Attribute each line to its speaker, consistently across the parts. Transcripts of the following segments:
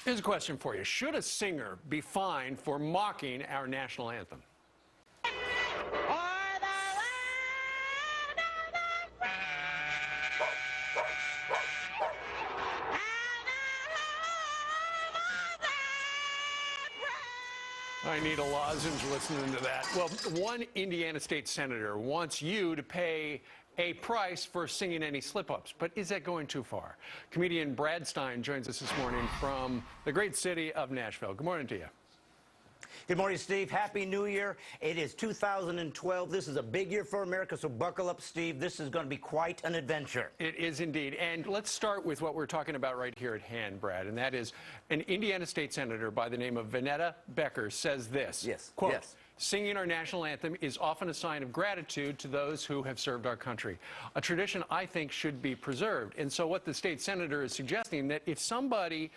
Speaker 1: Here's a question for you. Should a singer be fined for mocking our national anthem? I need a lozenge listening to that. Well, one Indiana state senator wants you to pay a price for singing any slip-ups, but is that going too far? Comedian Brad Stine joins us this morning from the great city of Nashville. Good morning to you.
Speaker 2: Good morning, Steve. Happy New Year. It is 2012. This is a big year for America, so buckle up, Steve. This is going to be quite an adventure.
Speaker 1: It is indeed. And let's start with what we're talking about right here at hand, Brad, and that is an Indiana state senator by the name of Vanetta Becker says this.
Speaker 2: Yes.
Speaker 1: Quote,
Speaker 2: yes.
Speaker 1: Singing our national anthem is often a sign of gratitude to those who have served our country. A tradition I think should be preserved. And so what the state senator is suggesting, that if somebody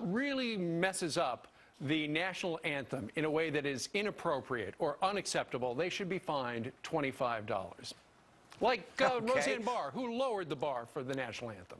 Speaker 1: really messes up the national anthem in a way that is inappropriate or unacceptable, they should be fined $25. Like Roseanne Barr, who lowered the bar for the national anthem.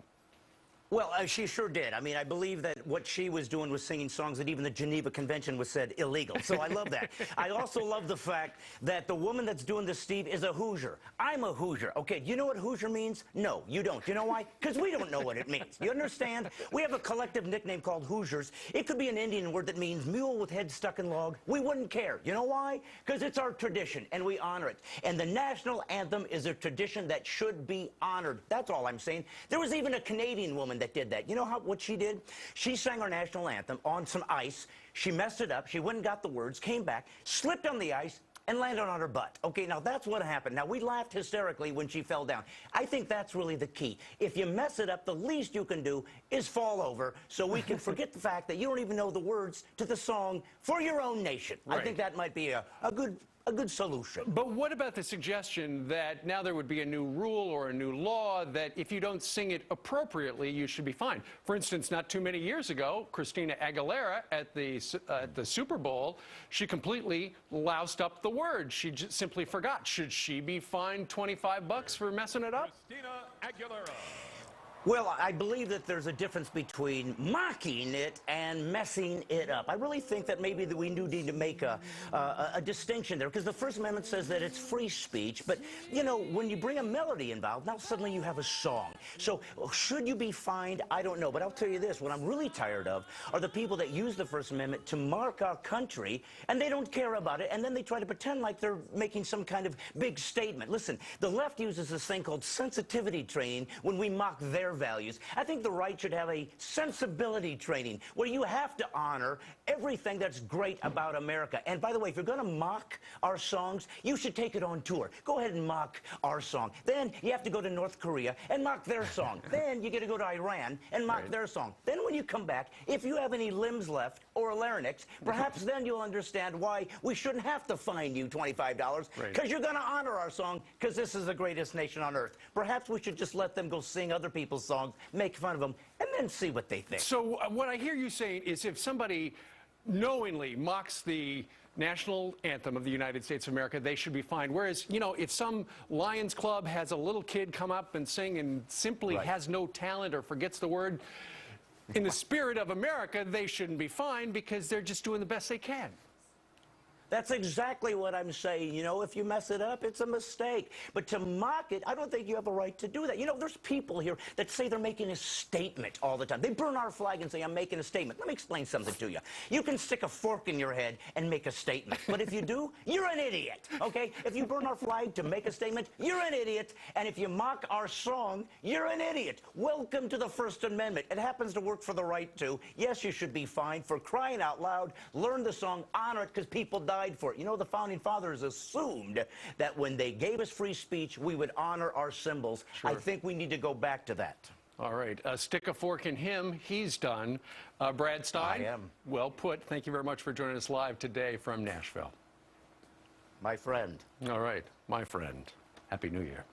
Speaker 2: Well, she sure did. I mean, I believe that what she was doing was singing songs that even the Geneva Convention was said illegal. So I love that. I also love the fact that the woman that's doing this, Steve, is a Hoosier. I'm a Hoosier. Okay, do you know what Hoosier means? No, you don't. You know why? Because we don't know what it means. You understand? We have a collective nickname called Hoosiers. It could be an Indian word that means mule with head stuck in log. We wouldn't care. You know why? Because it's our tradition, and we honor it. And the national anthem is a tradition that should be honored. That's all I'm saying. There was even a Canadian woman that did that. You know what she did? She sang our national anthem on some ice. She messed it up. She went and got the words, came back, slipped on the ice, and landed on her butt. Okay, now that's what happened. Now, we laughed hysterically when she fell down. I think that's really the key. If you mess it up, the least you can do is fall over so we can forget the fact that you don't even know the words to the song for your own nation. Right. I think that might be a good solution.
Speaker 1: But what about the suggestion that now there would be a new rule or a new law that if you don't sing it appropriately, you should be fined? For instance, not too many years ago, Christina Aguilera at the Super Bowl, she completely loused up the word. She just simply forgot. Should she be fined $25 for messing it up?
Speaker 3: Christina Aguilera.
Speaker 2: Well, I believe that there's a difference between mocking it and messing it up. I really think that maybe we do need to make a distinction there, because the First Amendment says that it's free speech, but, you know, when you bring a melody involved, now suddenly you have a song. So should you be fined? I don't know, but I'll tell you this, what I'm really tired of are the people that use the First Amendment to mark our country, and they don't care about it, and then they try to pretend like they're making some kind of big statement. Listen, the left uses this thing called sensitivity training when we mock their values. I think the right should have a sensibility training where you have to honor everything that's great about America. And by the way, if you're going to mock our songs, you should take it on tour. Go ahead and mock our song. Then you have to go to North Korea and mock their song. Then you get to go to Iran and mock their song. Then when you come back, if you have any limbs left or a larynx, perhaps then you'll understand why we shouldn't have to fine you $25 because you're going to honor our song because this is the greatest nation on earth. Perhaps we should just let them go sing other people's songs, make fun of them, and then see what they think.
Speaker 1: So what I hear you saying is if somebody knowingly mocks the national anthem of the United States of America, they should be fined. Whereas, you know, if some Lions Club has a little kid come up and sing and simply has no talent or forgets the word, in the spirit of America, they shouldn't be fined because they're just doing the best they can.
Speaker 2: That's exactly what I'm saying. You know, if you mess it up, it's a mistake. But to mock it, I don't think you have a right to do that. You know, there's people here that say they're making a statement all the time. They burn our flag and say, I'm making a statement. Let me explain something to you. You can stick a fork in your head and make a statement. But if you do, you're an idiot, okay? If you burn our flag to make a statement, you're an idiot. And if you mock our song, you're an idiot. Welcome to the First Amendment. It happens to work for the right, too. Yes, you should be fined for crying out loud. Learn the song, honor it, because people died for it. You know, the Founding Fathers assumed that when they gave us free speech, we would honor our symbols. I think we need to go back to that.
Speaker 1: All right. Stick a fork in him. He's done. Brad Stine?
Speaker 2: I am.
Speaker 1: Well put. Thank you very much for joining us live today from Nashville.
Speaker 2: My friend.
Speaker 1: All right. My friend. Happy New Year.